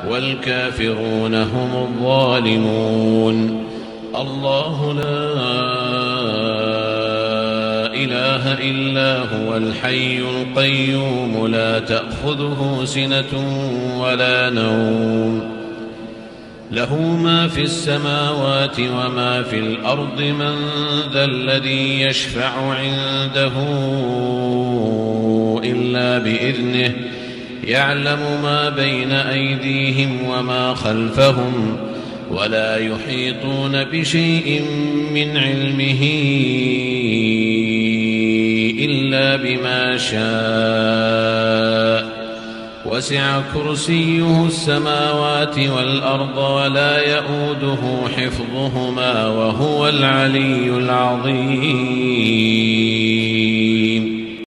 والكافرون هم الظالمون. الله لا إله إلا هو الحي القيوم لا تأخذه سنة ولا نوم له ما في السماوات وما في الأرض من ذا الذي يشفع عنده إلا بإذنه يعلم ما بين أيديهم وما خلفهم ولا يحيطون بشيء من علمه إلا بما شاء وسع كرسيه السماوات والأرض ولا يئوده حفظهما وهو العلي العظيم.